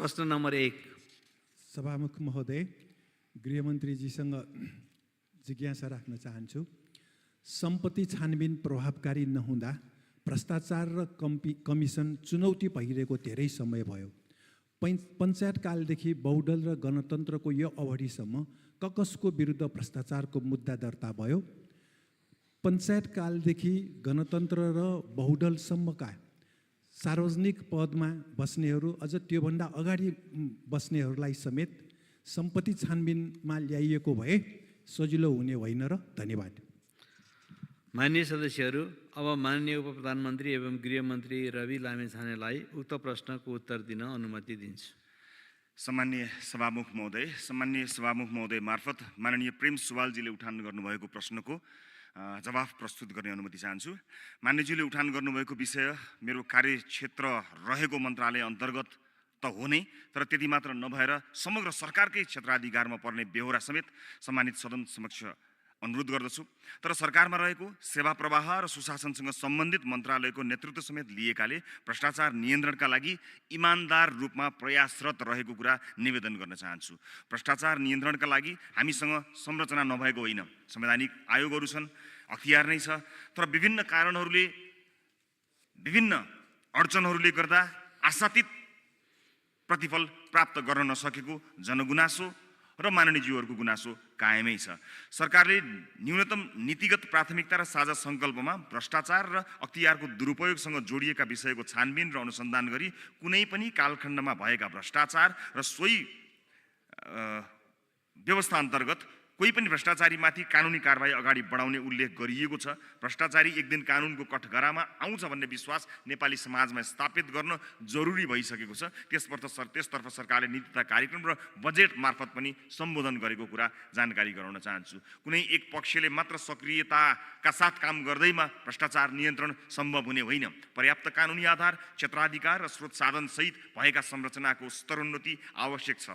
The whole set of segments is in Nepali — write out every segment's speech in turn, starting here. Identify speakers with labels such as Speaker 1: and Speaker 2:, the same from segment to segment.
Speaker 1: प्रश्न नम्बर 1।
Speaker 2: सभामुख महोदय, गृहमन्त्रीजीसँग जिज्ञासा राख्न चाहन्छु। सम्पत्ति छानबिन प्रभावकारी नहुँदा भ्रष्टाचार र कमिसन चुनौती भइरहेको धेरै समय भयो। पञ्चायत कालदेखि बहुदल र गणतन्त्रको यो अवधिसम्म कसको विरुद्ध भ्रष्टाचारको मुद्दा दर्ता भयो? पञ्चायत कालदेखि गणतन्त्र र बहुदलसम्मका सार्वजनिक पदमा बस्नेहरू अझ त्योभन्दा अगाडि बस्नेहरूलाई समेत सम्पत्ति छानबिनमा ल्याइएको भए सजिलो हुने होइन र? धन्यवाद।
Speaker 1: माननीय सदस्यहरू, अब माननीय उपप्रधानमन्त्री एवं गृहमन्त्री रवि लामिछानेलाई उक्त प्रश्नको उत्तर दिन अनुमति दिन्छु।
Speaker 3: सम्माननीय सभामुख महोदय मार्फत माननीय प्रेम सुवालजीले उठान गर्नुभएको प्रश्नको जवाफ प्रस्तुत गर्ने अनुमति चाहन्छु। मान्यज्यूले उठान गर्नुभएको विषय मेरो कार्यक्षेत्र रहेको मन्त्रालय अन्तर्गत त हो नै, तर त्यति मात्र नभएर समग्र सरकारकै क्षेत्राधिकारमा पर्ने बेहोरा समेत सम्मानित सदन समक्ष अनुरोध गर्दछु। तर सरकारमा रहेको सेवा प्रवाह र सुशासनसँग सम्बन्धित मन्त्रालयको नेतृत्व समेत लिएकाले भ्रष्टाचार नियन्त्रणका लागि इमानदार रूपमा प्रयासरत रहेको कुरा निवेदन गर्न चाहन्छु। भ्रष्टाचार नियन्त्रणका लागि हामीसँग संरचना नभएको होइन, संवैधानिक आयोगहरू छन्, अख्तियार नै छ, तर विभिन्न कारणहरूले विभिन्न अडचनहरूले गर्दा आशातीत प्रतिफल प्राप्त गर्न नसकेको जनगुनासो र माननीयज्यूहरूको गुनासो कायमै छ। सरकारले न्यूनतम नीतिगत प्राथमिकता र साझा सङ्कल्पमा भ्रष्टाचार र अख्तियारको दुरुपयोगसँग जोडिएका विषयको छानबिन र अनुसन्धान गरी कुनै पनि कालखण्डमा भएका भ्रष्टाचार र सोही व्यवस्था अन्तर्गत कोही पनि भ्रष्टाचारीमाथि कानुनी कारबाही अगाडि बढाउने उल्लेख गरिएको छ। भ्रष्टाचारी एक दिन कानुनको कठघरामा आउँछ भन्ने विश्वास नेपाली समाजमा स्थापित गर्न जरुरी भइसकेको छ। त्यसतर्फ सरकारले नीति तथा कार्यक्रम र बजेट मार्फत पनि सम्बोधन गरेको कुरा जानकारी गराउन चाहन्छु। कुनै एक पक्षले मात्र सक्रियताका साथ काम गर्दैमा भ्रष्टाचार नियन्त्रण सम्भव हुने होइन। पर्याप्त कानुनी आधार, क्षेत्राधिकार र स्रोत साधन सहित भएका संरचनाको स्तरोन्नति आवश्यक छ।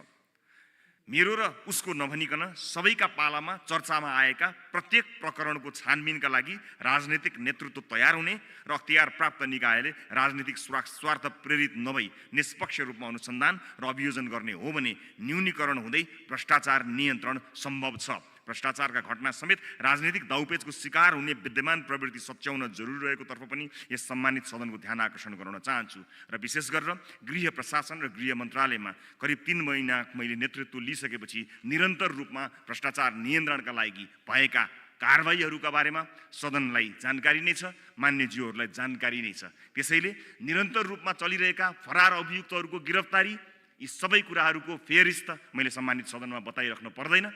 Speaker 3: मेरो र उसको नभनिकन सबैका पालामा चर्चामा आएका प्रत्येक प्रकरणको छानबिनका लागि राजनीतिक नेतृत्व तयार हुने र अख्तियार प्राप्त निकायले राजनीतिक स्वार्थ प्रेरित नभई निष्पक्ष रूपमा अनुसन्धान र अभियोजन गर्ने हो भने न्यूनीकरण हुँदै भ्रष्टाचार नियन्त्रण सम्भव छ। भ्रष्टाचारका घटना समेत राजनीतिक दाउपेचको शिकार हुने विद्यमान प्रवृत्ति सच्याउन जरुरी रहेको तर्फ पनि यस सम्मानित सदनको ध्यान आकर्षण गराउन चाहन्छु। र विशेष गरेर गृह प्रशासन र गृह मन्त्रालयमा करिब 3 महिना मैले नेतृत्व लिइसकेपछि निरन्तर रूपमा भ्रष्टाचार नियन्त्रणका लागि भएका कारबाहीहरूका बारेमा सदनलाई जानकारी नै छ, मान्यज्यूहरूलाई जानकारी नै छ। त्यसैले निरन्तर रूपमा चलिरहेका फरार अभियुक्तहरूको गिरफ्तारी, यी सबै कुराहरूको फेरिस्त मैले सम्मानित सदनमा बताइराख्नु पर्दैन।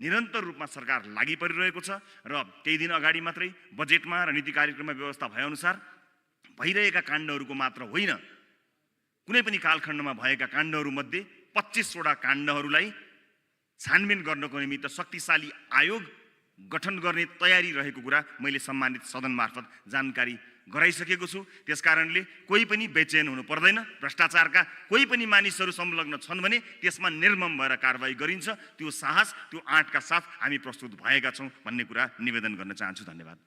Speaker 3: निरन्तर रूपमा सरकार लागि परिरहेको छ र केही दिन अगाडि मात्रै बजेटमा र नीति कार्यक्रममा व्यवस्था भएअनुसार भइरहेका काण्डहरूको मात्र होइन, कुनै पनि कालखण्डमा भएका काण्डहरूमध्ये 25वटा काण्डहरूलाई छानबिन गर्नको निमित्त शक्तिशाली आयोग गठन गर्ने तयारी रहेको कुरा मैले सम्मानित सदन मार्फत जानकारी गराइसकेको छु। त्यसकारणले कोही पनि बेचैन हुनु पर्दैन। भ्रष्टाचारका कोही पनि मानिसहरू संलग्न छन् भने त्यसमा निर्मम भएर कारबाही गरिन्छ। त्यो साहस, त्यो आँटका साथ हामी प्रस्तुत भएका छौँ भन्ने कुरा निवेदन गर्न चाहन्छु। धन्यवाद।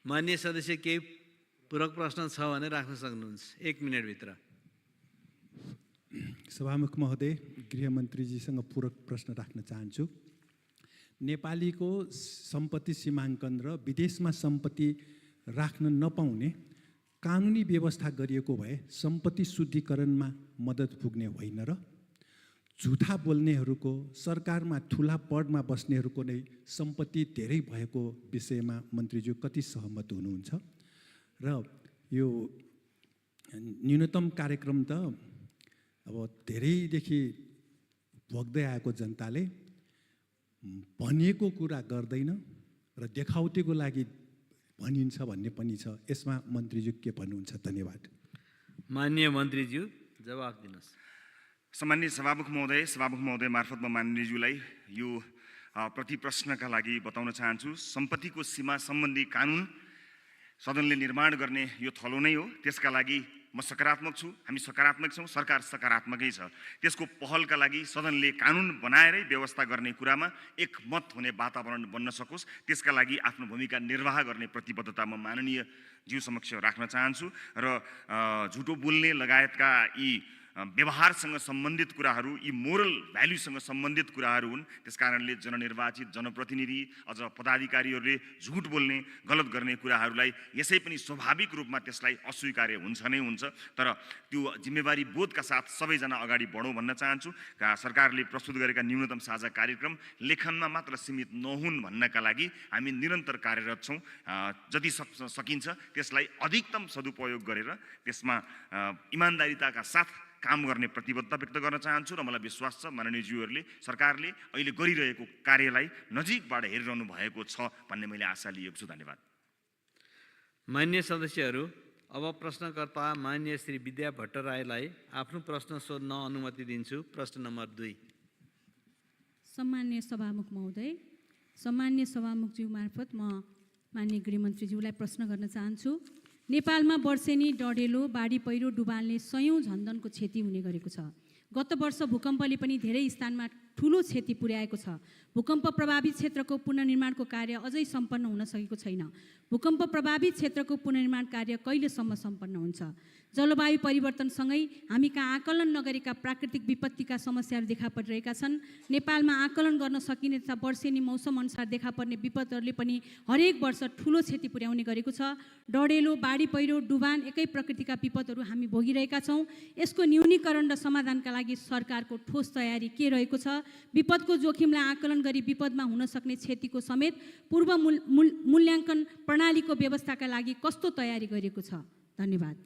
Speaker 1: माननीय सदस्य, केही पूरक प्रश्न छ भने राख्न सक्नुहुन्छ, 1 मिनेटभित्र।
Speaker 2: सभामुख महोदय, गृहमन्त्रीजीसँग पूरक प्रश्न राख्न चाहन्छु। नेपालीको सम्पत्ति सीमाङ्कन र विदेशमा सम्पत्ति राख्न नपाउने कानुनी व्यवस्था गरिएको भए सम्पत्ति शुद्धिकरणमा मद्दत पुग्ने होइन र? झुठा बोल्नेहरूको, सरकारमा ठुला पदमा बस्नेहरूको नै सम्पत्ति धेरै भएको विषयमा मन्त्रीज्यू कति सहमत हुनुहुन्छ? र यो न्यूनतम कार्यक्रम त अब धेरैदेखि भोग्दै आएको जनताले भनिएको कुरा गर्दैन र देखाउटीको लागि भनिन्छ भन्ने पनि छ। यसमा मन्त्रीज्यू के भन्नुहुन्छ? धन्यवाद।
Speaker 1: माननीय मन्त्रीज्यू, जवाफ दिनुहोस्।
Speaker 3: सम्माननीय सभामुख महोदय मार्फत म माननीयज्यूलाई यो प्रति प्रश्नका लागि बताउन चाहन्छु। सम्पत्तिको सीमा सम्बन्धी कानुन सदनले निर्माण गर्ने यो थलो नै हो। त्यसका लागि म सकारात्मक छु, हामी सकारात्मक छौँ, सरकार सकारात्मकै छ। त्यसको पहलका लागि सदनले कानुन बनाएरै व्यवस्था गर्ने कुरामा एकमत हुने वातावरण बन्न सकोस्, त्यसका लागि आफ्नो भूमिका निर्वाह गर्ने प्रतिबद्धता म माननीय ज्यू समक्ष राख्न चाहन्छु। र झुटो बोल्ने लगायतका यी व्यवहारसँग सम्बन्धित कुराहरू, यी मोरल भ्याल्युसँग सम्बन्धित कुराहरू हुन्। त्यसकारणले जननिर्वाचित जनप्रतिनिधि अझ पदाधिकारीहरूले झुट बोल्ने, गलत गर्ने कुराहरूलाई यसै पनि स्वाभाविक रूपमा त्यसलाई अस्वीकार्य हुन्छ नै हुन्छ। तर त्यो जिम्मेवारी बोधका साथ सबैजना अगाडि बढौँ भन्न चाहन्छु। सरकारले प्रस्तुत गरेका न्यूनतम साझा कार्यक्रम लेखनमा मात्र सीमित नहुन् भन्नका लागि हामी निरन्तर कार्यरत छौँ। जति सकिन्छ त्यसलाई अधिकतम सदुपयोग गरेर त्यसमा इमान्दारिताका साथ काम गर्ने प्रतिबद्धता व्यक्त गर्न चाहन्छु र मलाई विश्वास छ माननीयज्यूहरूले सरकारले अहिले गरिरहेको कार्यलाई नजिकबाट हेरिरहनु भएको छ भन्ने मैले आशा लिएको छु। धन्यवाद।
Speaker 1: मान्य सदस्यहरू, अब प्रश्नकर्ता मान्य श्री विद्या भट्टराईलाई आफ्नो प्रश्न सोध्न अनुमति दिन्छु। प्रश्न नम्बर 2।
Speaker 4: सम्मान्य सभामुख महोदय, सम्मान्य सभामुखज्यू मार्फत म माननीय गृहमन्त्रीज्यूलाई प्रश्न गर्न चाहन्छु। नेपालमा वर्षेनी, डढेलो, बाढी पहिरो, डुबालले सयौँ झन्डनको क्षति हुने गरेको छ। गत वर्ष भूकम्पले पनि धेरै स्थानमा ठूलो क्षति पुर्याएको छ। भूकम्प प्रभावित क्षेत्रको पुनर्निर्माणको कार्य अझै सम्पन्न हुन सकेको छैन। भूकम्प प्रभावित क्षेत्रको पुनर्निर्माण कार्य कहिलेसम्म सम्पन्न हुन्छ? जलवायु परिवर्तनसँगै हामी कहाँ आकलन नगरेका प्राकृतिक विपत्तिका समस्याहरू देखा परिरहेका छन्। नेपालमा आकलन गर्न सकिने तथा वर्षेनी मौसम अनुसार देखा पर्ने विपदहरूले पनि हरेक वर्ष ठूलो क्षति पुर्याउने गरेको छ। डढेलो, बाढी पहिरो, डुबान एकै प्रकृतिका विपदहरू हामी भोगिरहेका छौँ। यसको न्यूनीकरण र समाधानका लागि सरकारको ठोस तयारी के रहेको छ? विपदको जोखिमलाई आकलन गरी विपदमा हुन सक्ने क्षतिको समेत पूर्व मूल्याङ्कन प्रणालीको व्यवस्थाका लागि कस्तो तयारी गरिएको छ? धन्यवाद।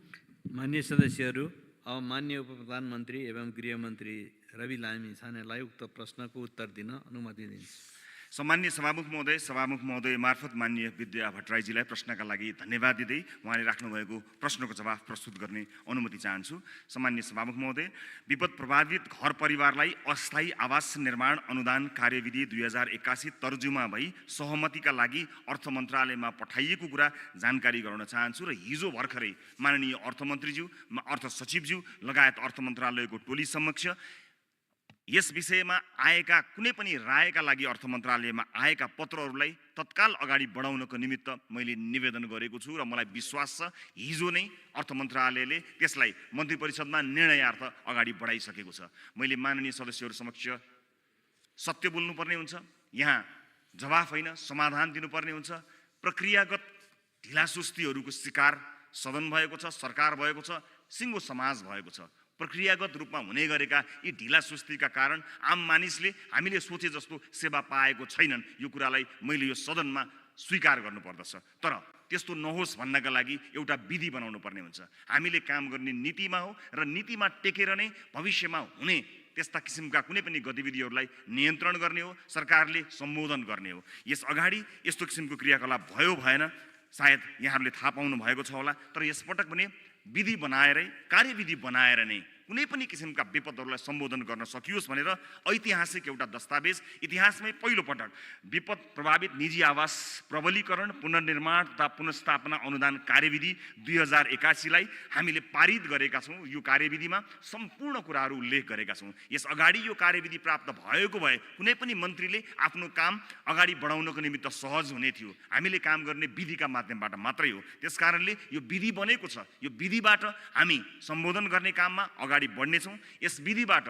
Speaker 1: मान्य सदस्यहरू, अब मान्य उपप्रधानमन्त्री एवं गृहमन्त्री रवि लामिछानेलाई उक्त प्रश्नको उत्तर दिन अनुमति दिन्छु।
Speaker 3: सम्मान्य सभामुख महोदय मार्फत माननीय विद्या भट्टराईजीलाई प्रश्नका लागि धन्यवाद दिँदै उहाँले राख्नुभएको प्रश्नको जवाफ प्रस्तुत गर्ने अनुमति चाहन्छु। सम्मान्य सभामुख महोदय, विपद प्रभावित घर परिवारलाई अस्थायी आवास निर्माण अनुदान कार्यविधि 2081 तर्जुमा भई सहमतिका लागि अर्थ मन्त्रालयमा पठाइएको कुरा जानकारी गराउन चाहन्छु र हिजो भर्खरै माननीय अर्थमन्त्रीज्यू, अर्थ सचिवज्यू लगायत अर्थ मन्त्रालयको टोली समक्ष यस विषयमा आएका कुनै पनि रायका लागि अर्थ मन्त्रालयमा आएका पत्रहरूलाई तत्काल अगाडि बढाउनको निमित्त मैले निवेदन गरेको छु र मलाई विश्वास छ हिजो नै अर्थ मन्त्रालयले त्यसलाई मन्त्री परिषदमा निर्णयार्थ अगाडि बढाइसकेको छ। मैले माननीय सदस्यहरू समक्ष सत्य बोल्नुपर्ने हुन्छ, यहाँ जवाफ होइन समाधान दिनुपर्ने हुन्छ। प्रक्रियागत ढिलासुस्तीहरूको शिकार सदन भएको छ, सरकार भएको छ, सिङ्गो समाज भएको छ। प्रक्रियागत रूपमा हुने गरेका यी ढिलासुस्तीका कारण आम मानिसले हामीले सोचे जस्तो सेवा पाएको छैनन्। यो कुरालाई मैले यो सदनमा स्वीकार गर्नुपर्दछ। तर त्यस्तो नहोस् भन्नका लागि एउटा विधि बनाउनु पर्ने हुन्छ। हामीले काम गर्ने नीतिमा हो र नीतिमा टेकेर नै भविष्यमा हुने त्यस्ता किसिमका कुनै पनि गतिविधिहरूलाई नियन्त्रण गर्ने हो, सरकारले सम्बोधन गर्ने हो। यस अगाडि यस्तो किसिमको क्रियाकलाप भयो भएन सायद यहाँहरूले थाहा पाउनु भएको छ होला। तर यसपटक पनि विधि बनाएरै, कार्यविधि बनाएर नै कुनै पनि किसिमका विपदहरूलाई सम्बोधन गर्न सकियोस् भनेर ऐतिहासिक एउटा दस्तावेज, इतिहासमै पहिलो पटक विपद प्रभावित निजी आवास प्रबलीकरण, पुनर्निर्माण तथा पुनर्स्थापना अनुदान कार्यविधि 2081लाई हामीले पारित गरेका छौँ। यो कार्यविधिमा सम्पूर्ण कुराहरू उल्लेख गरेका छौँ। यस अगाडि यो कार्यविधि प्राप्त भएको भए कुनै पनि मन्त्रीले आफ्नो काम अगाडि बढाउनको निमित्त सहज हुने थियो। हामीले काम गर्ने विधिका माध्यमबाट मात्रै हो। त्यसकारणले यो विधि बनेको छ। यो विधिबाट हामी सम्बोधन गर्ने काममा अगाडि बढ्नेछौँ। यस विधिबाट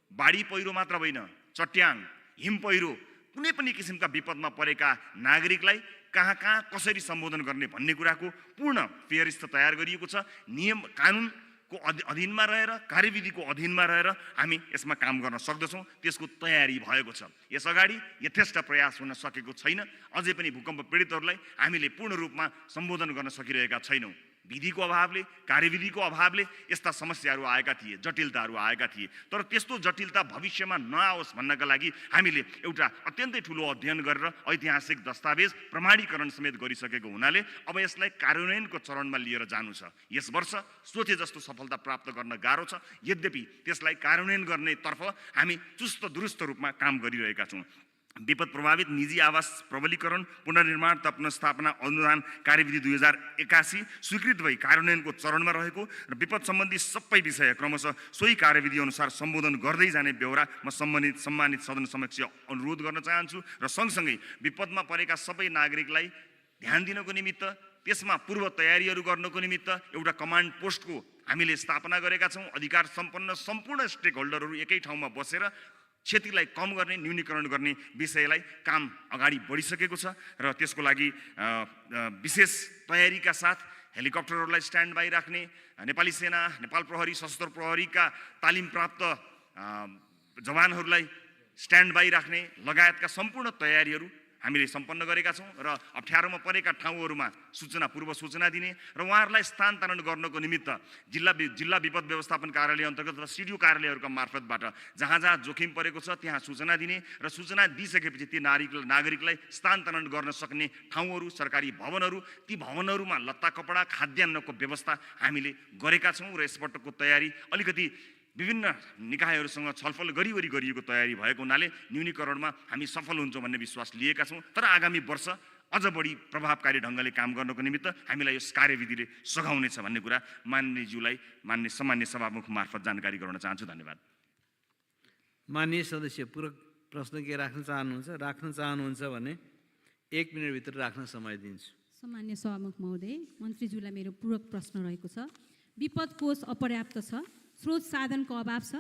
Speaker 3: बाढी पहिरो मात्र होइन, चट्याङ, हिम पहिरो, कुनै पनि किसिमका विपदमा परेका नागरिकलाई कहाँ कहाँ कसरी सम्बोधन गर्ने भन्ने कुराको पूर्ण व्यवस्था तयार गरिएको छ। नियम कानुनको अधीनमा रहेर, कार्यविधिको अधीनमा रहेर हामी यसमा काम गर्न सक्दछौँ। त्यसको तयारी भएको छ। यस अगाडि यथेष्ट प्रयास हुन सकेको छैन। अझै पनि भूकम्प पीडितहरूलाई हामीले पूर्ण रूपमा सम्बोधन गर्न सकिरहेका छैनौँ। विधिको अभावले, कार्यविधिको अभावले यस्ता समस्याहरू आएका थिए, जटिलताहरू आएका थिए। तर त्यस्तो जटिलता भविष्यमा नआओस् भन्नका लागि हामीले एउटा अत्यन्तै ठुलो अध्ययन गरेर ऐतिहासिक दस्तावेज प्रमाणीकरण समेत गरिसकेको हुनाले अब यसलाई कार्यान्वयनको चरणमा लिएर जानु छ। यस वर्ष सोचे जस्तो सफलता प्राप्त गर्न गाह्रो छ। यद्यपि त्यसलाई कार्यान्वयन गर्नेतर्फ हामी चुस्त दुरुस्त रूपमा काम गरिरहेका छौँ। विपद प्रभावित निजी आवास प्रबलीकरण, पुनर्निर्माण तथा पुनर्स्थापना अनुदान कार्यविधि 2081 स्वीकृत भई कार्यान्वयनको चरणमा रहेको र विपद सम्बन्धी सबै विषय क्रमशः सोही कार्यविधि अनुसार सम्बोधन गर्दै जाने बेहोरा म सम्मानित सदन समक्ष अनुरोध गर्न चाहन्छु र सँगसँगै विपदमा परेका सबै नागरिकलाई ध्यान दिनको निमित्त, त्यसमा पूर्व तयारीहरू गर्नको निमित्त एउटा कमान्ड पोस्टको हामीले स्थापना गरेका छौँ। अधिकार सम्पन्न सम्पूर्ण स्टेक होल्डरहरू एकै ठाउँमा बसेर क्षतिलाई कम गर्ने, न्यूनीकरण गर्ने विषयलाई काम अगाडि बढिसकेको छ र त्यसको लागि विशेष तयारीका साथ हेलिकप्टरहरूलाई स्ट्यान्ड बाई राख्ने, नेपाली सेना, नेपाल प्रहरी, सशस्त्र प्रहरीका तालिम प्राप्त जवानहरूलाई स्ट्यान्ड बाई राख्ने लगायतका सम्पूर्ण तयारीहरू हामीले सम्पन्न गरेका छौँ र अप्ठ्यारोमा परेका ठाउँहरूमा पूर्व सूचना दिने र उहाँहरूलाई स्थानान्तरण गर्नको निमित्त जिल्ला विपद व्यवस्थापन कार्यालय अन्तर्गत र सिडिओ कार्यालयहरूका मार्फतबाट जहाँ जोखिम परेको छ त्यहाँ सूचना दिने र सूचना दिइसकेपछि ती नागरिकलाई स्थानान्तरण गर्न सक्ने ठाउँहरू, सरकारी भवनहरू, ती भवनहरूमा लत्ता कपडा खाद्यान्नको व्यवस्था हामीले गरेका छौँ र यसपटकको तयारी अलिकति विभिन्न निकायहरूसँग छलफल गरिएको तयारी भएको हुनाले न्यूनीकरणमा हामी सफल हुन्छौँ भन्ने विश्वास लिएका छौँ। तर आगामी वर्ष अझ बढी प्रभावकारी ढङ्गले काम गर्नको निमित्त हामीलाई यो कार्यविधिले सघाउनेछ भन्ने कुरा माननीयज्यूलाई मान्य सामान्य सभामुख मार्फत जानकारी गराउन चाहन्छु। धन्यवाद।
Speaker 1: माननीय सदस्य पूरक प्रश्न के राख्न चाहनुहुन्छ भने 1 मिनटभित्र राख्न समय दिन्छु।
Speaker 4: सामान्य सभामुख महोदय, मन्त्रीज्यूलाई मेरो पूरक प्रश्न रहेको छ। विपद कोष अपर्याप्त छ, स्रोत साधनको अभाव छ,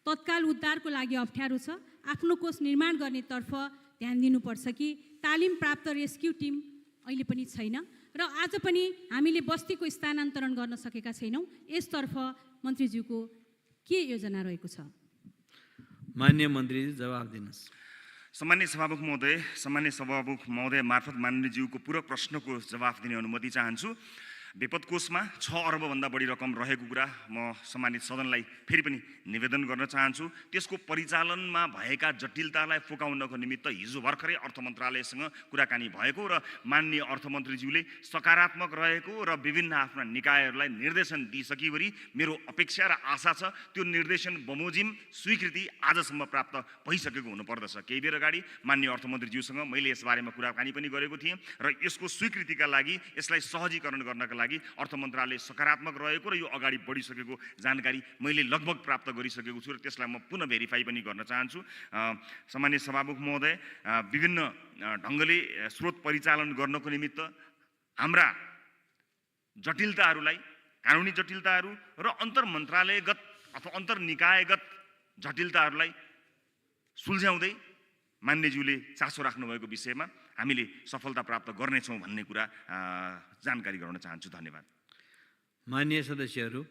Speaker 4: तत्काल उद्धारको लागि अप्ठ्यारो छ, आफ्नो कोष निर्माण गर्नेतर्फ ध्यान दिनुपर्छ कि तालिम प्राप्त रेस्क्यु टिम अहिले पनि छैन र आज पनि हामीले बस्तीको स्थानान्तरण गर्न सकेका छैनौँ। यसतर्फ मन्त्रीज्यूको के योजना रहेको छ?
Speaker 1: माननीय मन्त्रीज्यू जवाफ दिनुहोस्।
Speaker 3: सामान्य सभामुख महोदय मार्फत माननीयज्यूको पूरक प्रश्नको जवाफ दिने अनुमति चाहन्छु। विपद कोषमा 6 अर्बभन्दा बढी रकम रहेको कुरा म सम्मानित सदनलाई फेरि पनि निवेदन गर्न चाहन्छु। त्यसको परिचालनमा भएका जटिलतालाई फुकाउनको निमित्त हिजो भर्खरै अर्थ मन्त्रालयसँग कुराकानी भएको र माननीय अर्थमन्त्रीज्यूले सकारात्मक रहेको र विभिन्न आफ्ना निकायहरूलाई निर्देशन दिइसकेवरी मेरो अपेक्षा र आशा छ त्यो निर्देशन बमोजिम स्वीकृति आजसम्म प्राप्त भइसकेको हुनुपर्दछ। केही बेर अगाडि माननीय अर्थमन्त्रीज्यूसँग मैले यसबारेमा कुराकानी पनि गरेको थिएँ र यसको स्वीकृतिका लागि, यसलाई सहजीकरण गर्नका लागि अर्थ मन्त्रालय सकारात्मक रहेको र यो अगाडि बढिसकेको जानकारी मैले लगभग प्राप्त गरिसकेको छु र त्यसलाई म पुनः भेरिफाई पनि गर्न चाहन्छु। सामान्य सभामुख महोदय, विभिन्न ढङ्गले स्रोत परिचालन गर्नको निमित्त हाम्रा जटिलताहरूलाई, कानुनी जटिलताहरू र अन्तर मन्त्रालयगत अथवा अन्तर निकायगत जटिलताहरूलाई सुल्झ्याउँदै मान्यज्यूले चासो राख्नुभएको विषयमा हामीले सफलता प्राप्त गर्नेछौँ भन्ने कुरा जानकारी गराउन चाहन्छु। धन्यवाद।
Speaker 1: माननीय सदस्यहरू,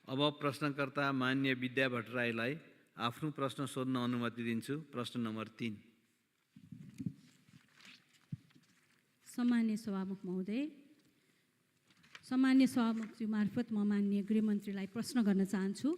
Speaker 1: अब प्रश्नकर्ता माननीय विद्या भट्टराईलाई आफ्नो प्रश्न सोध्न अनुमति दिन्छु। प्रश्न नम्बर 3।
Speaker 4: सामान्य सभामुख महोदय, सामान्य सभामुखज्यू मार्फत म माननीय गृहमन्त्रीलाई प्रश्न गर्न चाहन्छु।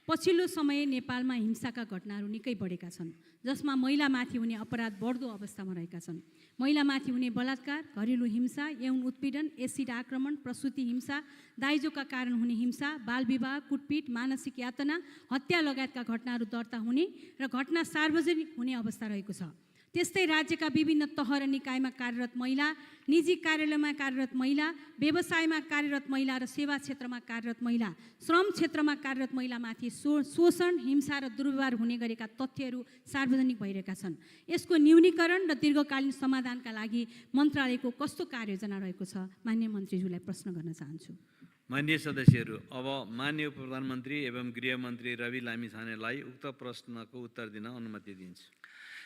Speaker 4: पछिल्लो समय नेपालमा हिंसाका घटनाहरू निकै बढेका छन्, जसमा महिलामाथि हुने अपराध बढ्दो अवस्थामा रहेका छन्। महिलामाथि हुने बलात्कार, घरेलु हिंसा, यौन उत्पीडन, एसिड आक्रमण, प्रसुति हिंसा, दाइजोका कारण हुने हिंसा, बालविवाह, कुटपिट, मानसिक यातना, हत्या लगायतका घटनाहरू दर्ता हुने र घटना सार्वजनिक हुने अवस्था रहेको छ। त्यस्तै राज्यका विभिन्न तह र निकायमा कार्यरत महिला, निजी कार्यालयमा कार्यरत महिला, व्यवसायमा कार्यरत महिला र सेवा क्षेत्रमा कार्यरत महिला, श्रम क्षेत्रमा कार्यरत महिलामाथि शोषण, हिंसा र दुर्व्यवहार हुने गरेका तथ्यहरू सार्वजनिक भइरहेका छन्। यसको न्यूनीकरण र दीर्घकालीन समाधानका लागि मन्त्रालयको कस्तो कार्ययोजना रहेको छ? माननीय मन्त्रीज्यूलाई प्रश्न गर्न चाहन्छु।
Speaker 1: माननीय सदस्यहरू, अब माननीय उपप्रधानमन्त्री एवं गृहमन्त्री रवि लामिछानेलाई उक्त प्रश्नको उत्तर दिन अनुमति दिन्छु।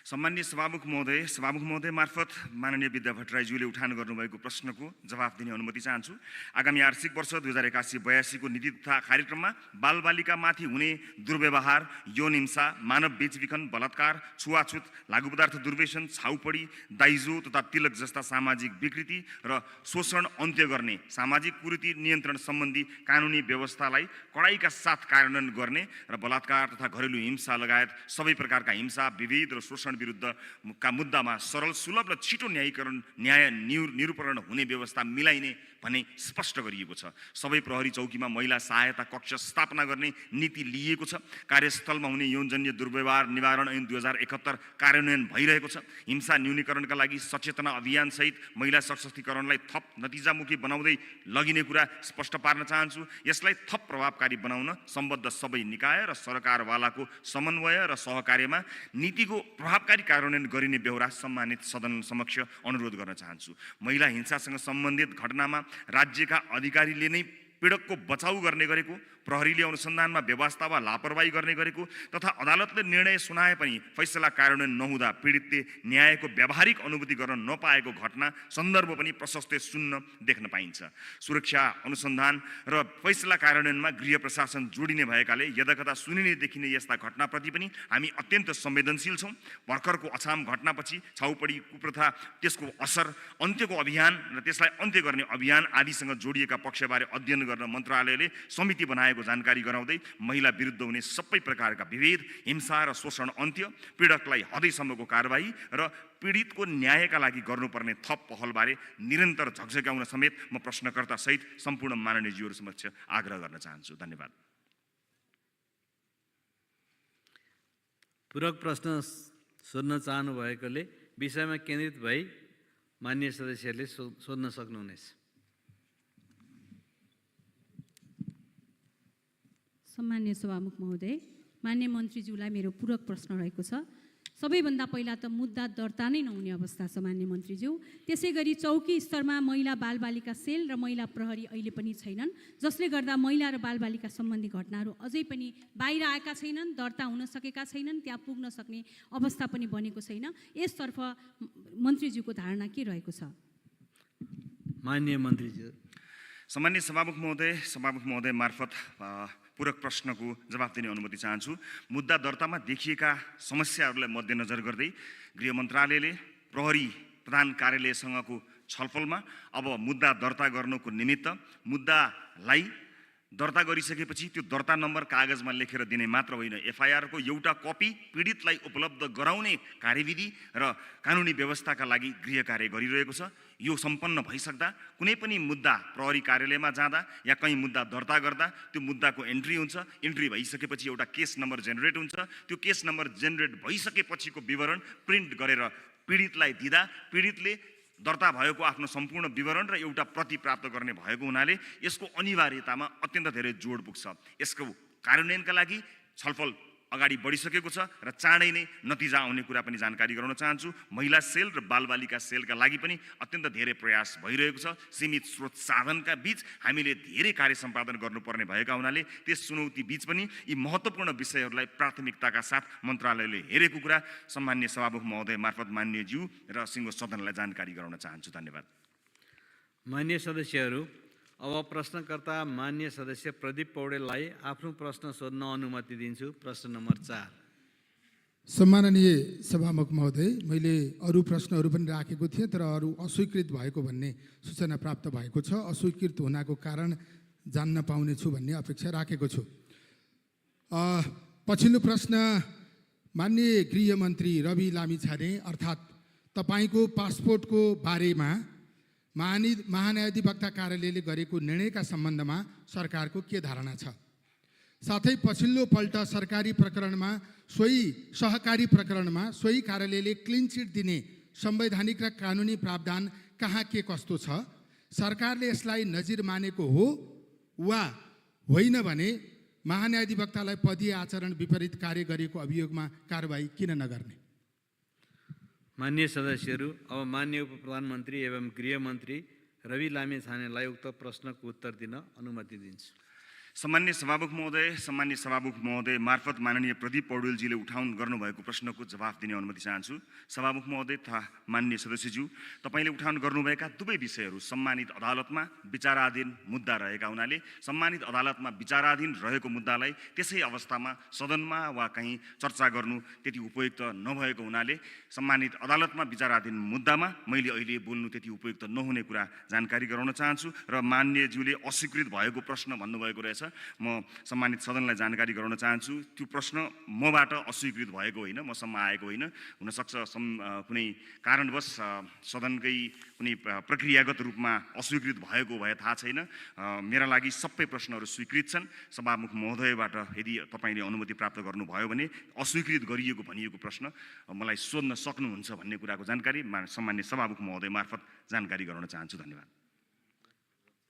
Speaker 3: सम्माननीय सभामुख महोदय मार्फत माननीय विद्या भट्टराईज्यूले उठान गर्नुभएको प्रश्नको जवाफ दिने अनुमति चाहन्छु। आगामी आर्थिक वर्ष 2081-82 को नीति तथा कार्यक्रममा बालबालिकामाथि हुने दुर्व्यवहार, यौन हिंसा, मानव बेचबिखन, बलात्कार, छुवाछुत, लागु पदार्थ दुर्व्यसन, छाउपडी, दाइजो तथा तिलक जस्ता सामाजिक विकृति र शोषण अन्त्य गर्ने, सामाजिक कुरीति नियन्त्रण सम्बन्धी कानुनी व्यवस्थालाई कडाइका साथ कार्यान्वयन गर्ने र बलात्कार तथा घरेलु हिंसा लगायत सबै प्रकारका हिंसा, विभेद र शोषण विरुद्धका मुद्दामा सरल, सुलभ र छिटो न्याय निरूपण हुने व्यवस्था मिलाइने भन्ने स्पष्ट गरिएको छ। सबै प्रहरी चौकीमा महिला सहायता कक्ष स्थापना गर्ने नीति लिएको छ। कार्यस्थलमा हुने यौनजन्य दुर्व्यवहार निवारण ऐन 2071 कार्यान्वयन भइरहेको छ। हिंसा न्यूनीकरणका लागि सचेतना अभियानसहित महिला सशक्तिकरणलाई थप नतिजामुखी बनाउँदै लगिने कुरा स्पष्ट पार्न चाहन्छु। यसलाई थप प्रभावकारी बनाउन सम्बद्ध सबै निकाय र सरकारवालाको समन्वय र सहकार्यमा नीतिको प्रभावकारी कार्यान्वयन गरिने बेहोरा सम्मानित सदन समक्ष अनुरोध गर्न चाहन्छु। महिला हिंसासँग सम्बन्धित घटनामा राज्यका अधिकारीले नै पीडकको बचाउ गर्ने गरेको, प्रहरीले अनुसन्धानमा व्यवस्था वा लापरवाही गर्ने गरेको तथा अदालतले निर्णय सुनाए पनि फैसला कार्यान्वयन नहुँदा पीडितले न्यायको व्यावहारिक अनुभूति गर्न नपाएको घटना सन्दर्भ पनि प्रशस्तै सुन्न देख्न पाइन्छ। सुरक्षा, अनुसन्धान र फैसला कार्यान्वयनमा गृह प्रशासन जोडिने भएकाले यदाकदा सुनिने देखिने यस्ता घटनाप्रति पनि हामी अत्यन्त संवेदनशील छौँ। भर्खरको अछाम घटनापछि छाउपडी कुप्रथा, त्यसको असर, अन्त्यको अभियान र त्यसलाई अन्त्य गर्ने अभियान आदिसँग जोडिएका पक्षबारे अध्ययन गर्न मन्त्रालयले समिति बनाएको जानकारी गराउँदै महिला विरुद्ध हुने सबै प्रकारका विभेद, हिंसा र शोषण अन्त्य, पीडकलाई हदैसम्मको कारबाही र पीडितको न्यायका लागि गर्नुपर्ने थप पहलबारे निरन्तर झकझक्याउन समेत म प्रश्नकर्ता सहित सम्पूर्ण माननीयज्यूहरू समक्ष आग्रह गर्न चाहन्छु। धन्यवाद।
Speaker 1: पूरक प्रश्न सोध्न चाहनु भएकोले विषयमा केन्द्रित भई माननीय सदस्यहरूले सोध्न सक्नुहुनेछ।
Speaker 4: सम्मान्य सभामुख महोदय, मान्य मन्त्रीज्यूलाई मेरो पूरक प्रश्न रहेको छ। सबैभन्दा पहिला त मुद्दा दर्ता नै नहुने अवस्था छ मान्य मन्त्रीज्यू। त्यसै गरी चौकी स्तरमा महिला बालबालिका सेल र महिला प्रहरी अहिले पनि छैनन्, जसले गर्दा महिला र बालबालिका सम्बन्धी घटनाहरू अझै पनि बाहिर आएका छैनन्, दर्ता हुन सकेका छैनन्, त्यहाँ पुग्न सक्ने अवस्था पनि बनेको छैन। यसतर्फ मन्त्रीज्यूको धारणा के रहेको छ?
Speaker 1: माननीय मन्त्रीज्यू।
Speaker 3: सम्मान्य सभामुख महोदय मार्फत पूरक प्रश्नको जवाफ दिने अनुमति चाहन्छु। मुद्दा दर्तामा देखिएका समस्याहरूलाई मध्यनजर गर्दै गृह मन्त्रालयले प्रहरी प्रधान कार्यालयसँगको छलफलमा अब मुद्दा दर्ता गर्नको निमित्त मुद्दालाई दर्ता गरिसकेपछि त्यो दर्ता नम्बर कागजमा लेखेर दिने मात्र होइन, एफआइआरको एउटा कपी पीडितलाई उपलब्ध गराउने कार्यविधि र कानुनी व्यवस्थाका लागि गृह कार्य गरिरहेको छ। यो सम्पन्न भइसक्दा कुनै पनि मुद्दा प्रहरी कार्यालयमा जाँदा या कहीँ मुद्दा दर्ता गर्दा त्यो मुद्दाको एन्ट्री हुन्छ। एन्ट्री भइसकेपछि एउटा केस नम्बर जेनेरेट हुन्छ। त्यो केस नम्बर जेनेरेट भइसकेपछिको विवरण प्रिन्ट गरेर पीडितलाई दिँदा पीडितले दर्ता भएको आफ्नो सम्पूर्ण विवरण र एउटा प्रति प्राप्त गर्ने भएको हुनाले यसको अनिवार्यतामा अत्यन्त धेरै जोड पुग्छ। यसको कार्यान्वयनका लागि छलफल अगाडि बढिसकेको छ र चाँडै नै नतिजा आउने कुरा पनि जानकारी गराउन चाहन्छु। महिला सेल र बालबालिका सेलका लागि पनि अत्यन्त धेरै प्रयास भइरहेको छ। सीमित स्रोत साधनका बीच हामीले धेरै कार्य सम्पादन गर्नुपर्ने भएका हुनाले त्यस चुनौती बीच पनि यी महत्त्वपूर्ण विषयहरूलाई प्राथमिकताका साथ मन्त्रालयले हेरेको कुरा सम्मान्य सभामुख महोदय मार्फत माननीयज्यू र सिङ्गो सदनलाई जानकारी गराउन चाहन्छु। धन्यवाद।
Speaker 1: माननीय सदस्यहरू, अब प्रश्नकर्ता मान्य सदस्य प्रदीप पौडेललाई आफ्नो प्रश्न सोध्न अनुमति दिन्छु। प्रश्न नम्बर 4।
Speaker 5: सम्माननीय सभामुख महोदय, मैले अरू प्रश्नहरू पनि राखेको थिएँ तर अरू अस्वीकृत भएको भन्ने सूचना प्राप्त भएको छ। अस्वीकृत हुनको कारण जान्न पाउनेछु भन्ने अपेक्षा राखेको छु। पछिल्लो प्रश्न माननीय गृहमन्त्री रवि लामिछाने अर्थात् तपाईँको पासपोर्टको बारेमा महान्यायाधिवक्ता कार्यालयले गरेको निर्णयका सम्बन्धमा सरकारको के धारणा छ? साथै पछिल्लो पल्ट सरकारी प्रकरणमा सहकारी प्रकरणमा सोही कार्यालयले क्लिन चिट दिने संवैधानिक र कानुनी प्रावधान कहाँ के कस्तो छ? सरकारले यसलाई नजिर मानेको हो वा होइन भने महान्यायाधिवक्तालाई पदीय आचरण विपरीत कार्य गरेको अभियोगमा कारबाही किन नगर्ने?
Speaker 1: माननीय सदस्यहरू, अब माननीय उपप्रधानमन्त्री एवं गृहमन्त्री रवि लामिछानेलाई उक्त प्रश्नको उत्तर दिन अनुमति दिन्छु।
Speaker 3: सम्मान्य सभामुख महोदय मार्फत माननीय प्रदीप पौडेलजीले उठाउन गर्नुभएको प्रश्नको जवाफ दिने अनुमति चाहन्छु। सभामुख महोदय तथा माननीय सदस्यज्यू, तपाईँले उठाउन गर्नुभएका दुवै विषयहरू सम्मानित अदालतमा विचाराधीन मुद्दा रहेका हुनाले सम्मानित अदालतमा विचाराधीन रहेको मुद्दालाई त्यसै अवस्थामा सदनमा वा कहीँ चर्चा गर्नु त्यति उपयुक्त नभएको हुनाले सम्मानित अदालतमा विचाराधीन मुद्दामा मैले अहिले बोल्नु त्यति उपयुक्त नहुने कुरा जानकारी गराउन चाहन्छु। र माननीयज्यूले अस्वीकृत भएको प्रश्न भन्नुभएको रहेछ, म सम्मानित सदनलाई जानकारी गराउन चाहन्छु। त्यो प्रश्न मबाट अस्वीकृत भएको होइन, मसम्म आएको होइन। हुनसक्छ कुनै कारणवश सदनकै कुनै प्रक्रियागत रूपमा अस्वीकृत भएको भए थाहा छैन। मेरा लागि सबै प्रश्नहरू स्वीकृत छन्। सभामुख महोदयबाट यदि तपाईँले अनुमति प्राप्त गर्नुभयो भने अस्वीकृत गरिएको भनिएको प्रश्न मलाई सोध्न सक्नुहुन्छ भन्ने कुराको जानकारी सम्मान्य सभामुख महोदय मार्फत जानकारी गराउन चाहन्छु। धन्यवाद।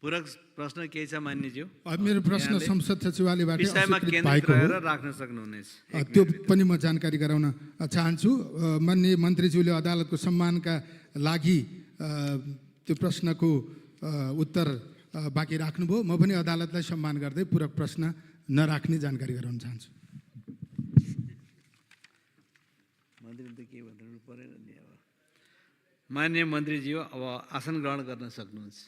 Speaker 1: पूरक प्रश्न केही छ मान्यज्यू?
Speaker 5: मेरो प्रश्न संसद सचिवालयबाट
Speaker 1: विषयमा
Speaker 5: अस्वीकृत
Speaker 1: केन्द्रित
Speaker 5: भएको
Speaker 1: रहेर
Speaker 5: हो,
Speaker 1: राख्न सक्नुहुनेछ।
Speaker 5: त्यो पनि म जानकारी गराउन चाहन्छु। माननीय मन्त्रीज्यूले अदालतको सम्मानका लागि त्यो प्रश्नको उत्तर बाँकी राख्नुभयो। म पनि अदालतलाई सम्मान गर्दै पूरक प्रश्न नराख्ने जानकारी गराउन चाहन्छु।
Speaker 1: मन्त्रीले त के भन्नु परेन नि अब। माननीय मन्त्रीज्यू अब आसन ग्रहण गर्न सक्नुहुन्छ।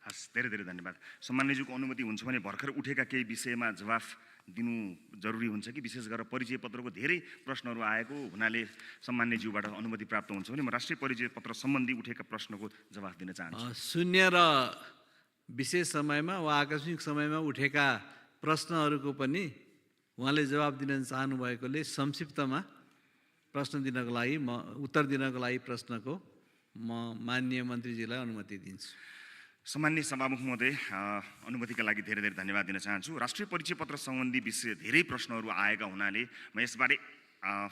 Speaker 3: हस्, धेरै धेरै धन्यवाद। सम्मान्यज्यूको अनुमति हुन्छ भने भर्खर उठेका केही विषयमा जवाफ दिनु जरुरी हुन्छ कि विशेष गरेर परिचय पत्रको धेरै प्रश्नहरू आएको हुनाले सम्मान्यज्यूबाट अनुमति प्राप्त हुन्छ भने म राष्ट्रिय परिचय पत्र सम्बन्धी उठेका प्रश्नको जवाफ दिन चाहन्छु।
Speaker 1: शून्य र विशेष समयमा वा आकस्मिक समयमा उठेका प्रश्नहरूको पनि उहाँले जवाब दिन चाहनु भएकोले संक्षिप्तमा प्रश्न दिनको लागि उत्तर दिनको लागि प्रश्नको म माननीय मन्त्रीजीलाई अनुमति दिन्छु।
Speaker 3: सम्मान्य सभामुख महोदय, अनुमतिका लागि धेरै धेरै धन्यवाद दिन चाहन्छु। राष्ट्रिय परिचय पत्र सम्बन्धी विषय धेरै प्रश्नहरू आएका हुनाले म यसबारे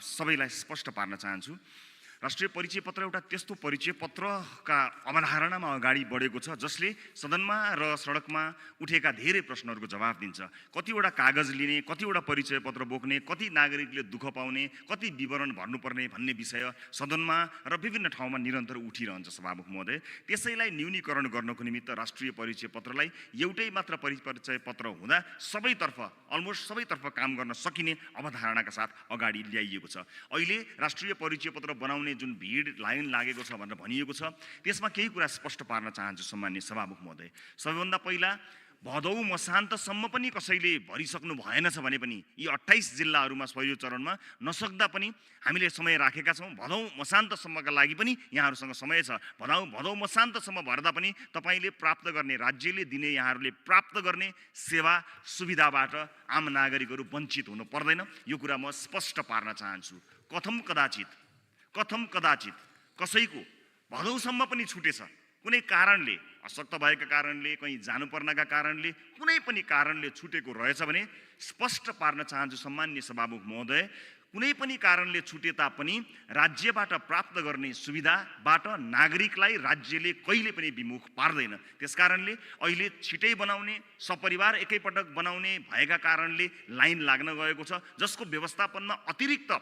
Speaker 3: सबैलाई स्पष्ट पार्न चाहन्छु। राष्ट्रिय परिचय पत्र एउटा त्यस्तो परिचय पत्रका अवधारणामा अगाडि बढेको छ जसले सदनमा र सडकमा उठेका धेरै प्रश्नहरूको जवाफ दिन्छ। कतिवटा कागज लिने, कतिवटा परिचय पत्र बोक्ने, कति नागरिकले दुःख पाउने, कति विवरण भर्नुपर्ने भन्ने विषय सदनमा र विभिन्न ठाउँमा निरन्तर उठिरहन्छ सभामुख महोदय। त्यसैलाई न्यूनीकरण गर्नको निमित्त राष्ट्रिय परिचय पत्रलाई एउटै मात्र परिचय पत्र हुँदा अलमोस्ट सबैतर्फ काम गर्न सकिने अवधारणाका साथ अगाडि ल्याइएको छ। अहिले राष्ट्रिय परिचय पत्र बनाउने जुन भिड लाइन लागेको छ भनेर भनिएको छ त्यसमा केही कुरा स्पष्ट पार्न चाहन्छु सम्मान्य सभामुख महोदय। सबैभन्दा पहिला भदौ मसान्तसम्म पनि कसैले भरिसक्नु भएन छ भने पनि यी 28 जिल्लाहरूमा पहिलो चरणमा नसक्दा पनि हामीले समय राखेका छौँ। भदौ मसान्तसम्मका लागि पनि यहाँहरूसँग समय छ। भदौ मसान्तसम्म भर्दा पनि तपाईँले प्राप्त गर्ने, राज्यले दिने, यहाँहरूले प्राप्त गर्ने सेवा सुविधाबाट आम नागरिकहरू वञ्चित हुनु पर्दैन। यो कुरा म स्पष्ट पार्न चाहन्छु। कथम कदाचित कसैको भदौसम्म पनि छुटेछ, कुनै कारणले, अशक्त भएका कारणले, कहीँ जानुपर्नका कारणले, कुनै पनि कारणले छुटेको रहेछ भने स्पष्ट पार्न चाहन्छु सम्मान्य सभामुख महोदय, कुनै पनि कारणले छुटे तापनि राज्यबाट प्राप्त गर्ने सुविधाबाट नागरिकलाई राज्यले कहिले पनि विमुख पार्दैन। त्यसकारणले अहिले छिटै बनाउने, सपरिवार एकैपटक बनाउने भएका कारणले लाइन लाग्न गएको छ, जसको व्यवस्थापनमा अतिरिक्त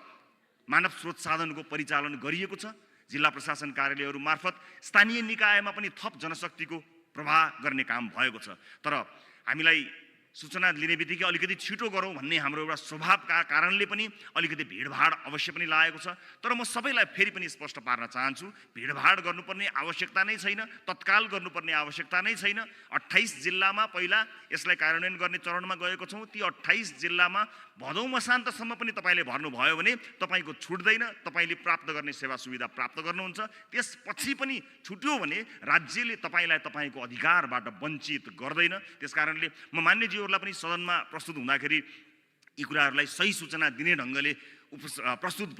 Speaker 3: मानव स्रोत साधनको परिचालन गरिएको छ। जिल्ला प्रशासन कार्यालयहरू मार्फत स्थानीय निकायमा पनि थप जनशक्तिको प्रवाह गर्ने काम भएको छ। तर हामीलाई सूचना लिने बित्तिकै अलिकति छिटो गरौँ भन्ने हाम्रो एउटा स्वभावका कारणले पनि अलिकति भिडभाड अवश्य पनि लागेको छ। तर म सबैलाई फेरि पनि स्पष्ट पार्न चाहन्छु, भिडभाड गर्नुपर्ने आवश्यकता नै छैन, तत्काल गर्नुपर्ने आवश्यकता नै छैन। 28 जिल्लामा पहिला यसलाई कार्यान्वयन गर्ने चरणमा गएको छौँ। ती 28 जिल्लामा भदौ मसान्तसम्म पनि तपाईँले भर्नुभयो भने तपाईँको छुट्दैन, तपाईँले प्राप्त गर्ने सेवा सुविधा प्राप्त गर्नुहुन्छ। त्यसपछि पनि छुट्यो भने राज्यले तपाईँलाई तपाईँको अधिकारबाट वञ्चित गर्दैन। त्यसकारणले म मान्यज्यूहरूलाई पनि सदनमा प्रस्तुत हुँदाखेरि यी कुराहरूलाई सही सूचना दिने ढङ्गले प्रस्तुत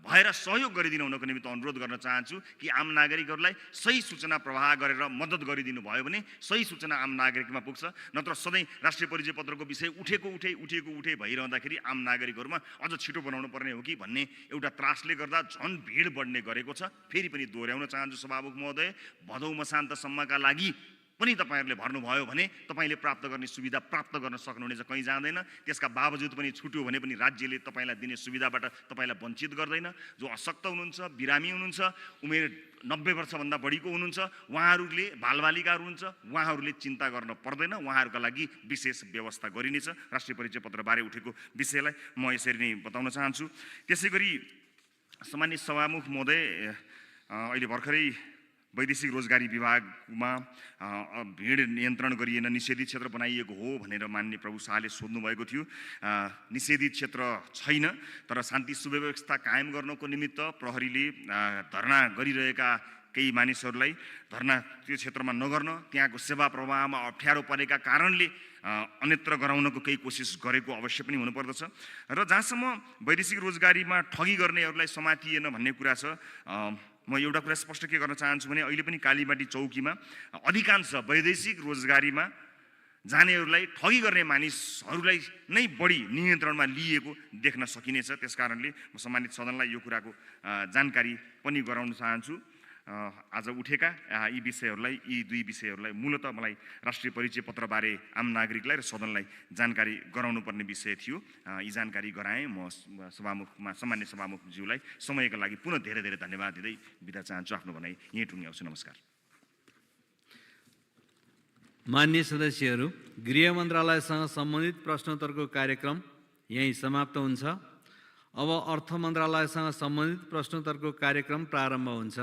Speaker 3: भएर सहयोग गरिदिनु हुनको निमित्त अनुरोध गर्न चाहन्छु कि आम नागरिकहरूलाई सही सूचना प्रवाह गरेर मद्दत गरिदिनु भयो भने सही सूचना आम नागरिकमा पुग्छ। नत्र सधैँ राष्ट्रिय परिचय पत्रको विषय उठेको भइरहँदाखेरि आम नागरिकहरूमा अझ छिटो बनाउनु पर्ने हो कि भन्ने एउटा त्रासले गर्दा झन् भिड बढ्ने गरेको छ। फेरि पनि दोहोऱ्याउन चाहन्छु सभामुख महोदय, भदौ मसान्तसम्मका लागि पनि तपाईँहरूले भन्नुभयो भने तपाईँले प्राप्त गर्ने सुविधा प्राप्त गर्न सक्नुहुनेछ, कहीँ जाँदैन। त्यसका बावजुद पनि छुट्यो भने पनि राज्यले तपाईँलाई दिने सुविधाबाट तपाईँलाई वञ्चित गर्दैन। जो अशक्त हुनुहुन्छ, बिरामी हुनुहुन्छ, उमेर 90 वर्षभन्दा बढीको हुनुहुन्छ, उहाँहरूले, बालबालिकाहरू हुनुहुन्छ, उहाँहरूले चिन्ता गर्न पर्दैन। उहाँहरूका लागि विशेष व्यवस्था गरिनेछ। राष्ट्रिय परिचय पत्रबारे उठेको विषयलाई म यसरी नै बताउन चाहन्छु। त्यसै गरी सामान्य सभामुख महोदय, अहिले भर्खरै वैदेशिक रोजगारी विभागमा भिड नियन्त्रण गरिएन, निषेधित क्षेत्र बनाइएको हो भनेर माननीय प्रभु शाहले सोध्नु भएको थियो। निषेधित क्षेत्र छैन, तर शान्ति सुव्यवस्था कायम गर्नको निमित्त प्रहरीले धरना गरिरहेका केही मानिसहरूलाई धरना त्यो क्षेत्रमा नगर्न, त्यहाँको सेवा प्रवाहमा अप्ठ्यारो परेका कारणले अन्यत्र गराउनको केही कोसिस गरेको अवश्य पनि हुनुपर्दछ। र जहाँसम्म वैदेशिक रोजगारीमा ठगी गर्नेहरूलाई समातिएन भन्ने कुरा छ, म एउटा कुरा स्पष्ट के गर्न चाहन्छु भने अहिले पनि कालीमाटी चौकीमा अधिकांश वैदेशिक रोजगारीमा जानेहरूलाई ठगी गर्ने मानिसहरूलाई नै बढी नियन्त्रणमा लिएको देख्न सकिनेछ। त्यसकारणले म सम्मानित सदनलाई यो कुराको जानकारी पनि गराउन चाहन्छु। आज उठेका यी दुई विषयहरूलाई मूलतः मलाई राष्ट्रिय परिचय पत्रबारे आम नागरिकलाई र सदनलाई जानकारी गराउनु पर्ने विषय थियो। यी जानकारी गराएँ। म सम्मान्य सभामुखज्यूलाई समयका लागि पुनः धेरै धेरै धन्यवाद दिँदै बिदा चाहन्छु। आफ्नो भनाइ यहीँ टुङ्ग्याउँछु। नमस्कार।
Speaker 1: मान्य सदस्यहरू, गृह मन्त्रालयसँग सम्बन्धित प्रश्नोत्तरको कार्यक्रम यहीँ समाप्त हुन्छ। अब अर्थ मन्त्रालयसँग सम्बन्धित प्रश्नोत्तरको कार्यक्रम प्रारम्भ हुन्छ।